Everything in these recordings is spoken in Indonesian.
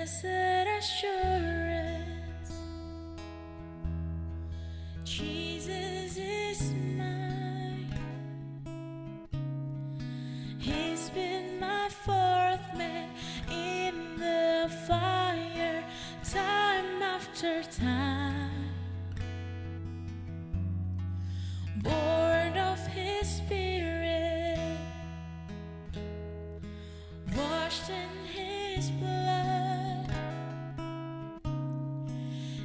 Blessed assurance, Jesus is mine. He's been my fourth man in the fire, time after time. Born of His Spirit, washed in His blood,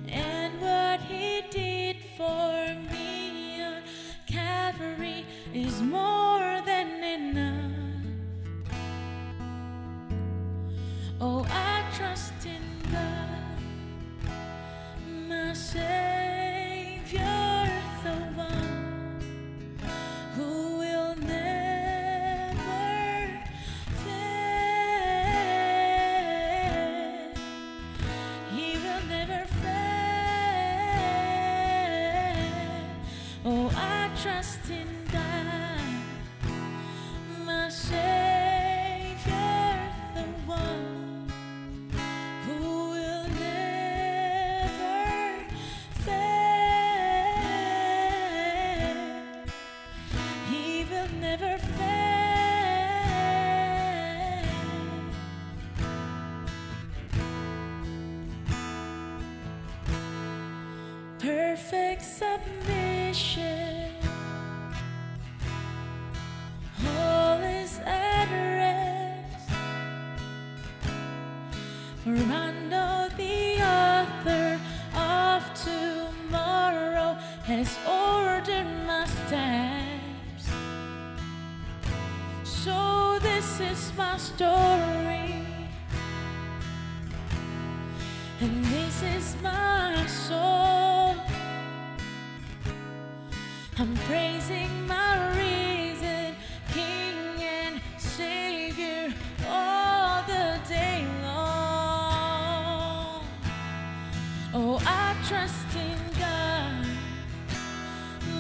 and what He did for me on Calvary is more than enough. Oh, I trust in God, my Savior, the one who will never fail. He will never fail. Oh, I trust in God, my Savior, the one who will never fail. He will never fail. Perfect submission, all is at rest. For I know the author of tomorrow has ordered my steps. So this is my story, and this is my song. I'm praising my risen King and Savior all the day long. Oh, I trust in God,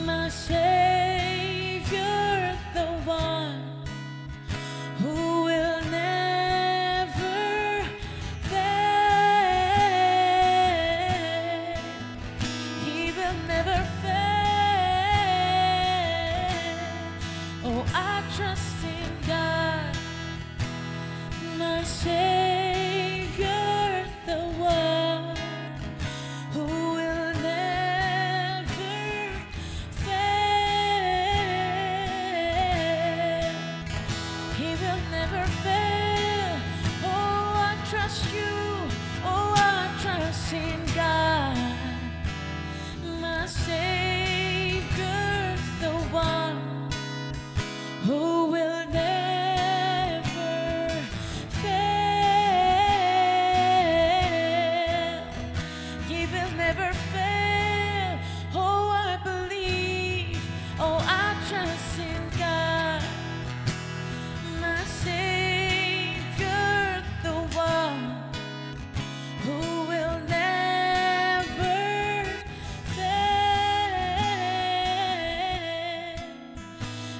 my Savior, the one who will never fail. He will never fail. Oh, I trust in God, my Savior, the one who will never fail. He will never fail. Oh, I trust you. Oh, I trust in God, my Savior, the one who will never fail. He will never fail. Oh, I believe. Oh, I trust in God, my Savior, the one who will never fail.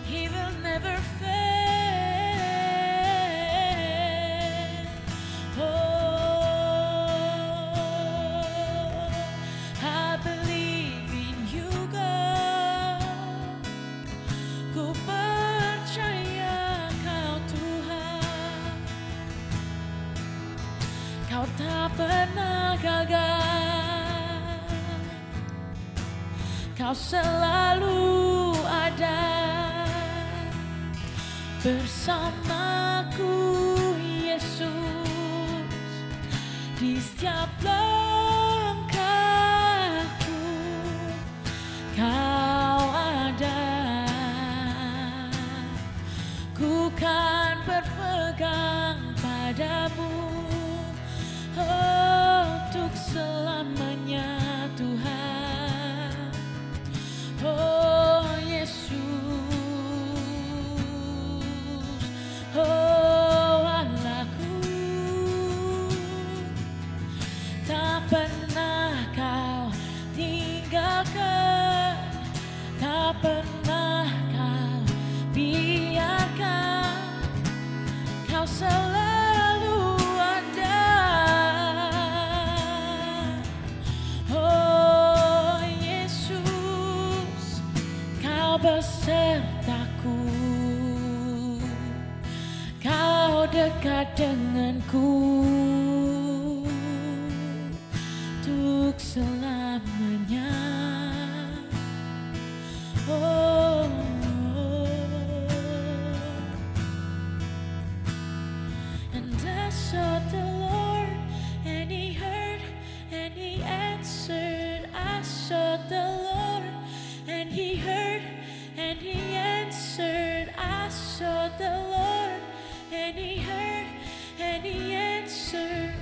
He will never fail. Oh, I believe in you, God. Ku percaya Kau Tuhan, Kau tak pernah gagal. Kau selalu ada bersamaku, Yesus, di setiap langkahku. Kau ada, ku kan berpegang padamu, oh, untuk selamanya, Tuhan. Oh, Yesus, oh, Allahku, tak Kau besertaku, Kau dekat denganku untuk selamanya. Oh, and I sought the Lord, and He heard, and He answered. I sought the Lord, and He heard, and He answered. I sought the Lord, and He heard, and He answered.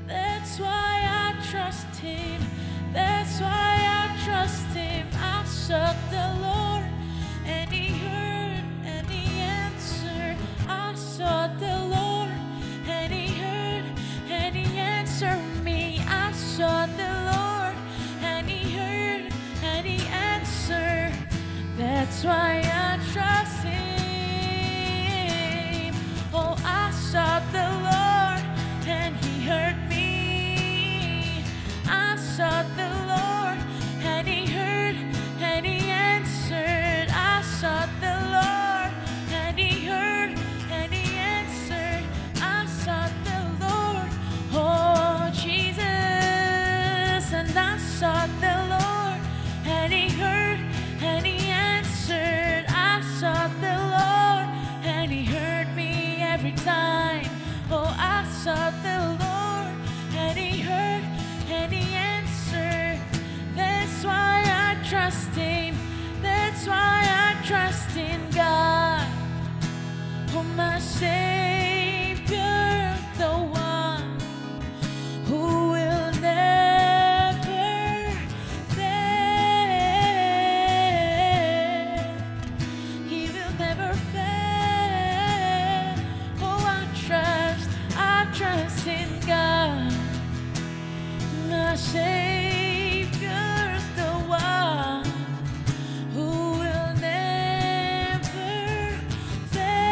That's why I trust Him. That's why I trust Him. I sought the Lord, and He heard, and He answered. I sought the Lord, and He heard, and He answered me. I sought the Lord, and He heard, and He answered. That's why I trust Him. Oh, I sought the Lord, and He heard me. I sought the Lord, and He heard, and He answered. I sought the Lord, and He heard, and He answered. I sought the Lord, oh Jesus, and I sought the Lord, and He heard, and He answered. I sought the Lord, and He heard me every time. Oh, I sought the Lord, and He heard, and He answered. That's why I trust Him. That's why I trust in God. Oh, my Savior, the one who will never fail. He will never fail. Oh, I trust in God. My Savior, the one who will never fail.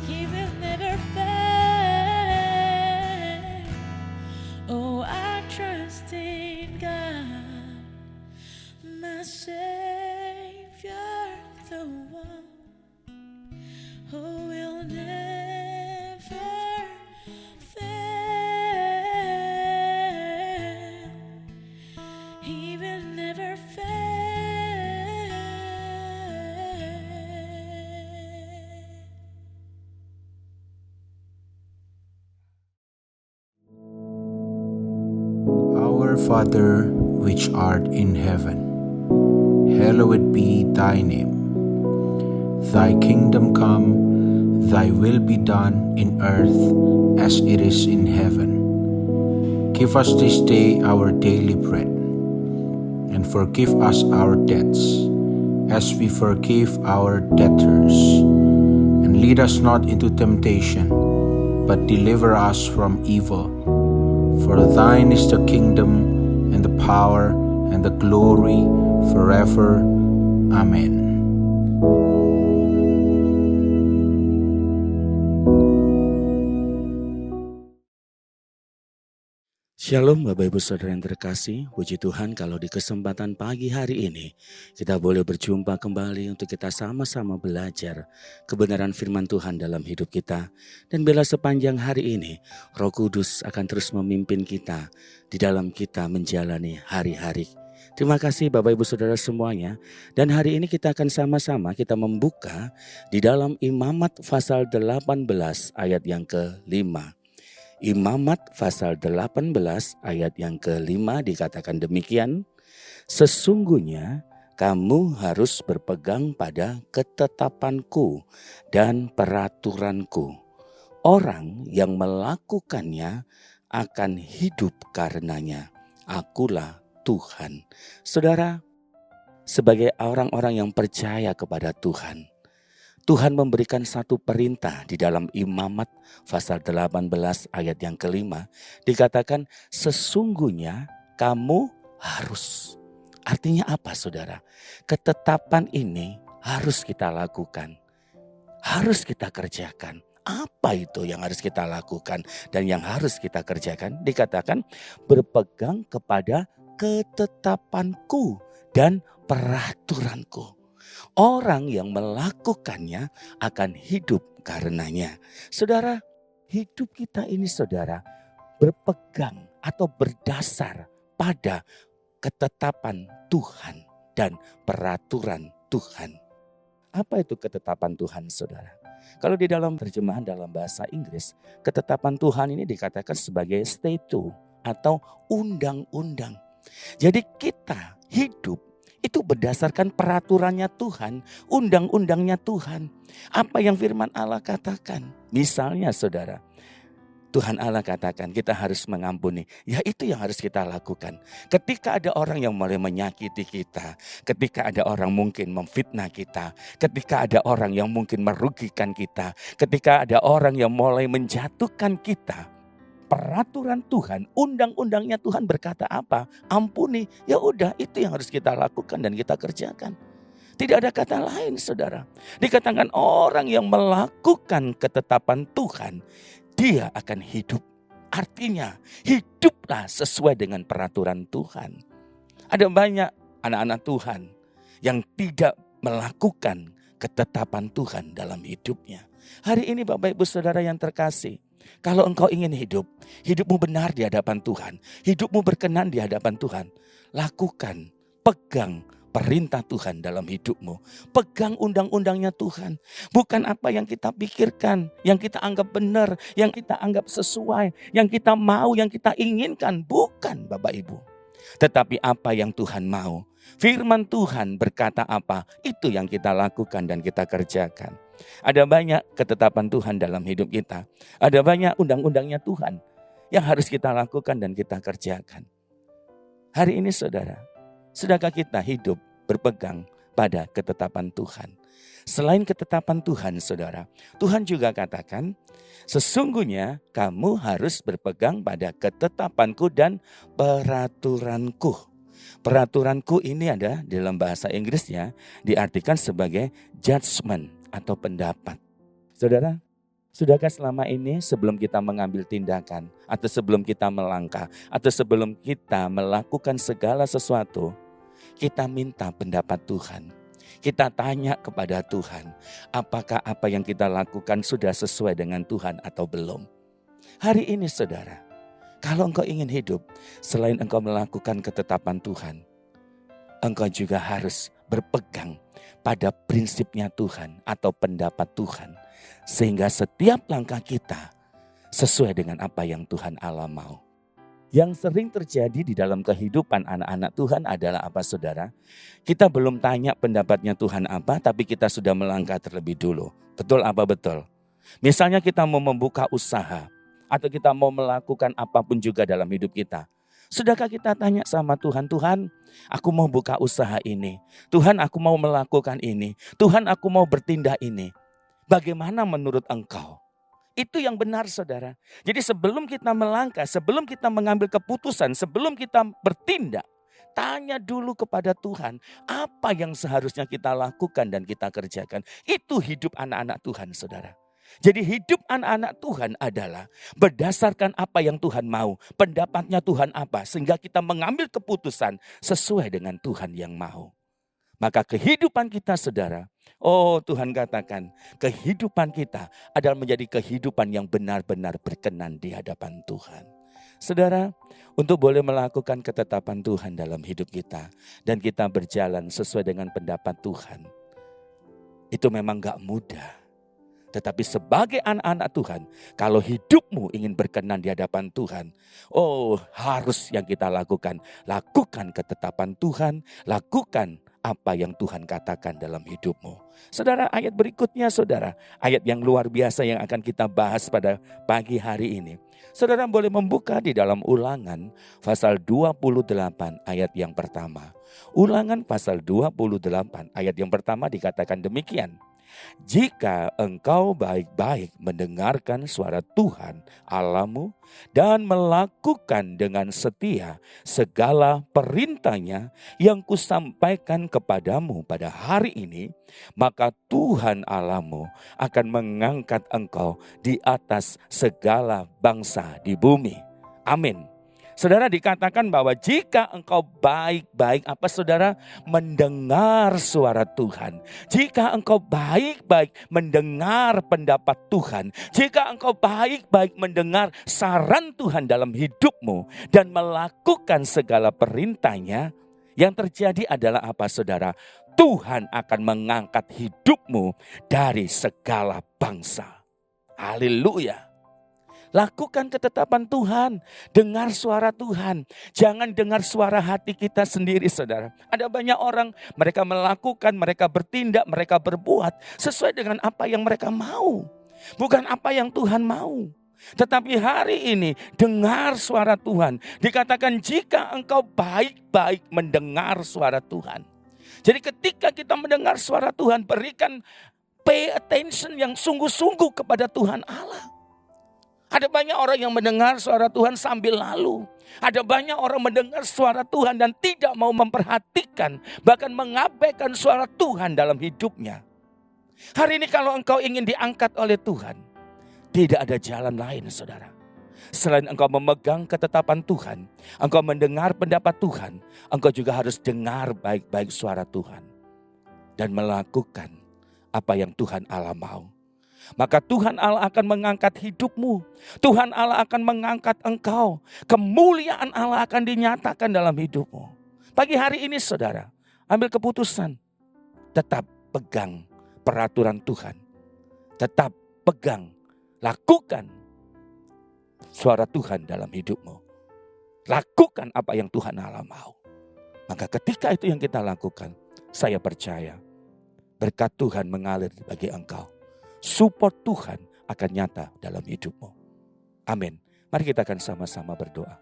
He will never fail. Oh, I trust in God. My Savior, the one who will never fail. He will never fail. Our Father, which art in heaven, hallowed be thy name. Thy kingdom come, thy will be done in earth as it is in heaven. Give us this day our daily bread, and forgive us our debts, as we forgive our debtors. And lead us not into temptation, but deliver us from evil. For thine is the kingdom, and the power, and the glory, forever. Amen. Shalom Bapak Ibu Saudara yang terkasih, puji Tuhan kalau di kesempatan pagi hari ini kita boleh berjumpa kembali untuk kita sama-sama belajar kebenaran firman Tuhan dalam hidup kita. Dan bila sepanjang hari ini Roh Kudus akan terus memimpin kita di dalam kita menjalani hari-hari. Terima kasih Bapak Ibu Saudara semuanya. Dan hari ini kita akan sama-sama kita membuka di dalam Imamat pasal 18 ayat yang ke-5. Imamat pasal 18 ayat yang ke-5 dikatakan demikian, sesungguhnya kamu harus berpegang pada ketetapanku dan peraturanku. Orang yang melakukannya akan hidup karenanya. Akulah Tuhan. Saudara, sebagai orang-orang yang percaya kepada Tuhan, Tuhan memberikan satu perintah di dalam Imamat pasal 18 ayat yang ke-5. Dikatakan sesungguhnya kamu harus. Artinya apa saudara? Ketetapan ini harus kita lakukan. Harus kita kerjakan. Apa itu yang harus kita lakukan dan yang harus kita kerjakan? Dikatakan berpegang kepada ketetapanku dan peraturanku. Orang yang melakukannya akan hidup karenanya. Saudara, hidup kita ini saudara berpegang atau berdasar pada ketetapan Tuhan dan peraturan Tuhan. Apa itu ketetapan Tuhan saudara? Kalau di dalam terjemahan dalam bahasa Inggris, ketetapan Tuhan ini dikatakan sebagai statute atau undang-undang. Jadi kita hidup itu berdasarkan peraturannya Tuhan, undang-undangnya Tuhan. Apa yang firman Allah katakan. Misalnya saudara, Tuhan Allah katakan kita harus mengampuni. Ya itu yang harus kita lakukan. Ketika ada orang yang mulai menyakiti kita. Ketika ada orang mungkin memfitnah kita. Ketika ada orang yang mungkin merugikan kita. Ketika ada orang yang mulai menjatuhkan kita. Peraturan Tuhan, undang-undangnya Tuhan berkata apa? Ampuni. Ya udah, itu yang harus kita lakukan dan kita kerjakan. Tidak ada kata lain saudara. Dikatakan orang yang melakukan ketetapan Tuhan, dia akan hidup. Artinya hiduplah sesuai dengan peraturan Tuhan. Ada banyak anak-anak Tuhan yang tidak melakukan ketetapan Tuhan dalam hidupnya. Hari ini Bapak Ibu Saudara yang terkasih, kalau engkau ingin hidup, hidupmu benar di hadapan Tuhan, hidupmu berkenan di hadapan Tuhan, lakukan, pegang perintah Tuhan dalam hidupmu. Pegang undang-undangnya Tuhan. Bukan apa yang kita pikirkan, yang kita anggap benar, yang kita anggap sesuai, yang kita mau, yang kita inginkan. Bukan Bapak Ibu. Tetapi apa yang Tuhan mau. Firman Tuhan berkata apa, itu yang kita lakukan dan kita kerjakan. Ada banyak ketetapan Tuhan dalam hidup kita. Ada banyak undang-undangnya Tuhan yang harus kita lakukan dan kita kerjakan. Hari ini saudara, sudahkah kita hidup berpegang pada ketetapan Tuhan? Selain ketetapan Tuhan saudara, Tuhan juga katakan, sesungguhnya kamu harus berpegang pada ketetapanku dan peraturanku. Peraturanku ini ada dalam bahasa Inggrisnya diartikan sebagai judgment atau pendapat. Saudara, sudahkah selama ini sebelum kita mengambil tindakan atau sebelum kita melangkah atau sebelum kita melakukan segala sesuatu, kita minta pendapat Tuhan. Kita tanya kepada Tuhan, apakah apa yang kita lakukan sudah sesuai dengan Tuhan atau belum? Hari ini saudara, kalau engkau ingin hidup, selain engkau melakukan ketetapan Tuhan, engkau juga harus berpegang pada prinsipnya Tuhan atau pendapat Tuhan. Sehingga setiap langkah kita sesuai dengan apa yang Tuhan Allah mau. Yang sering terjadi di dalam kehidupan anak-anak Tuhan adalah apa saudara? Kita belum tanya pendapatnya Tuhan apa, tapi kita sudah melangkah terlebih dulu. Betul apa betul? Misalnya kita mau membuka usaha atau kita mau melakukan apapun juga dalam hidup kita. Sudahkah kita tanya sama Tuhan, Tuhan aku mau buka usaha ini. Tuhan aku mau melakukan ini. Tuhan aku mau bertindak ini. Bagaimana menurut engkau? Itu yang benar saudara. Jadi sebelum kita melangkah, sebelum kita mengambil keputusan, sebelum kita bertindak, tanya dulu kepada Tuhan apa yang seharusnya kita lakukan dan kita kerjakan. Itu hidup anak-anak Tuhan saudara. Jadi hidup anak-anak Tuhan adalah berdasarkan apa yang Tuhan mau. Pendapatnya Tuhan apa. Sehingga kita mengambil keputusan sesuai dengan Tuhan yang mau. Maka kehidupan kita saudara. Oh Tuhan katakan kehidupan kita adalah menjadi kehidupan yang benar-benar berkenan di hadapan Tuhan. Saudara, untuk boleh melakukan ketetapan Tuhan dalam hidup kita. Dan kita berjalan sesuai dengan pendapat Tuhan. Itu memang gak mudah. Tetapi sebagai anak-anak Tuhan, kalau hidupmu ingin berkenan di hadapan Tuhan, oh harus yang kita lakukan. Lakukan ketetapan Tuhan, lakukan apa yang Tuhan katakan dalam hidupmu. Saudara, ayat berikutnya saudara, ayat yang luar biasa yang akan kita bahas pada pagi hari ini. Saudara boleh membuka di dalam Ulangan pasal 28 ayat yang pertama. Ulangan pasal 28 ayat yang pertama dikatakan demikian. Jika engkau baik-baik mendengarkan suara Tuhan Allahmu dan melakukan dengan setia segala perintahnya yang kusampaikan kepadamu pada hari ini, maka Tuhan Allahmu akan mengangkat engkau di atas segala bangsa di bumi. Amin. Saudara, dikatakan bahwa jika engkau baik-baik saudara? Mendengar suara Tuhan. Jika engkau baik-baik mendengar pendapat Tuhan. Jika engkau baik-baik mendengar saran Tuhan dalam hidupmu. Dan melakukan segala perintahnya. Yang terjadi adalah apa saudara? Tuhan akan mengangkat hidupmu dari segala bangsa. Haleluya. Lakukan ketetapan Tuhan. Dengar suara Tuhan. Jangan dengar suara hati kita sendiri saudara. Ada banyak orang mereka melakukan, mereka bertindak, mereka berbuat sesuai dengan apa yang mereka mau. Bukan apa yang Tuhan mau. Tetapi hari ini dengar suara Tuhan. Dikatakan jika engkau baik-baik mendengar suara Tuhan. Jadi ketika kita mendengar suara Tuhan, berikan pay attention yang sungguh-sungguh kepada Tuhan Allah. Ada banyak orang yang mendengar suara Tuhan sambil lalu. Ada banyak orang mendengar suara Tuhan dan tidak mau memperhatikan, bahkan mengabaikan suara Tuhan dalam hidupnya. Hari ini kalau engkau ingin diangkat oleh Tuhan, tidak ada jalan lain saudara. Selain engkau memegang ketetapan Tuhan, engkau mendengar pendapat Tuhan, engkau juga harus dengar baik-baik suara Tuhan. Dan melakukan apa yang Tuhan Allah mau. Maka Tuhan Allah akan mengangkat hidupmu. Tuhan Allah akan mengangkat engkau. Kemuliaan Allah akan dinyatakan dalam hidupmu. Pagi hari ini saudara, ambil keputusan. Tetap pegang peraturan Tuhan. Tetap pegang, lakukan suara Tuhan dalam hidupmu. Lakukan apa yang Tuhan Allah mau. Maka ketika itu yang kita lakukan, saya percaya berkat Tuhan mengalir bagi engkau. Support Tuhan akan nyata dalam hidupmu. Amin. Mari kita akan sama-sama berdoa.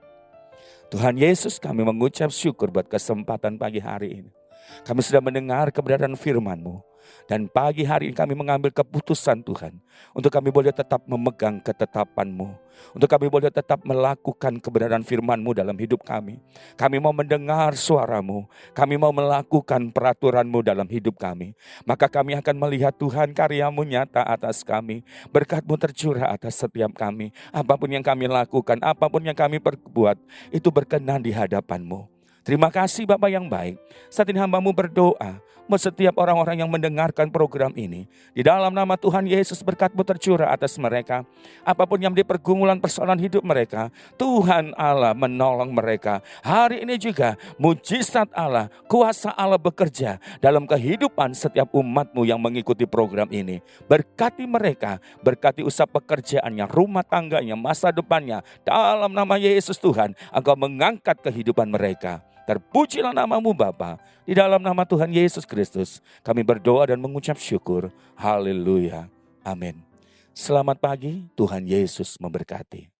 Tuhan Yesus, kami mengucap syukur buat kesempatan pagi hari ini. Kami sudah mendengar kebenaran firman-Mu. Dan pagi hari ini kami mengambil keputusan Tuhan. Untuk kami boleh tetap memegang ketetapan-Mu. Untuk kami boleh tetap melakukan kebenaran firman-Mu dalam hidup kami. Kami mau mendengar suara-Mu. Kami mau melakukan peraturan-Mu dalam hidup kami. Maka kami akan melihat Tuhan karya-Mu nyata atas kami. Berkat-Mu tercurah atas setiap kami. Apapun yang kami lakukan, apapun yang kami perbuat, itu berkenan di hadapan-Mu. Terima kasih Bapa yang baik. Saat ini hamba-Mu berdoa buat setiap orang-orang yang mendengarkan program ini. Di dalam nama Tuhan Yesus, berkat-Mu tercurah atas mereka. Apapun yang menjadi pergumulan persoalan hidup mereka, Tuhan Allah menolong mereka. Hari ini juga mujizat Allah, kuasa Allah bekerja dalam kehidupan setiap umat-Mu yang mengikuti program ini. Berkati mereka, berkati usaha pekerjaannya, rumah tangganya, masa depannya. Dalam nama Yesus Tuhan, Engkau mengangkat kehidupan mereka. Terpujilah nama-Mu Bapa. Di dalam nama Tuhan Yesus Kristus kami berdoa dan mengucap syukur. Haleluya. Amin. Selamat pagi, Tuhan Yesus memberkati.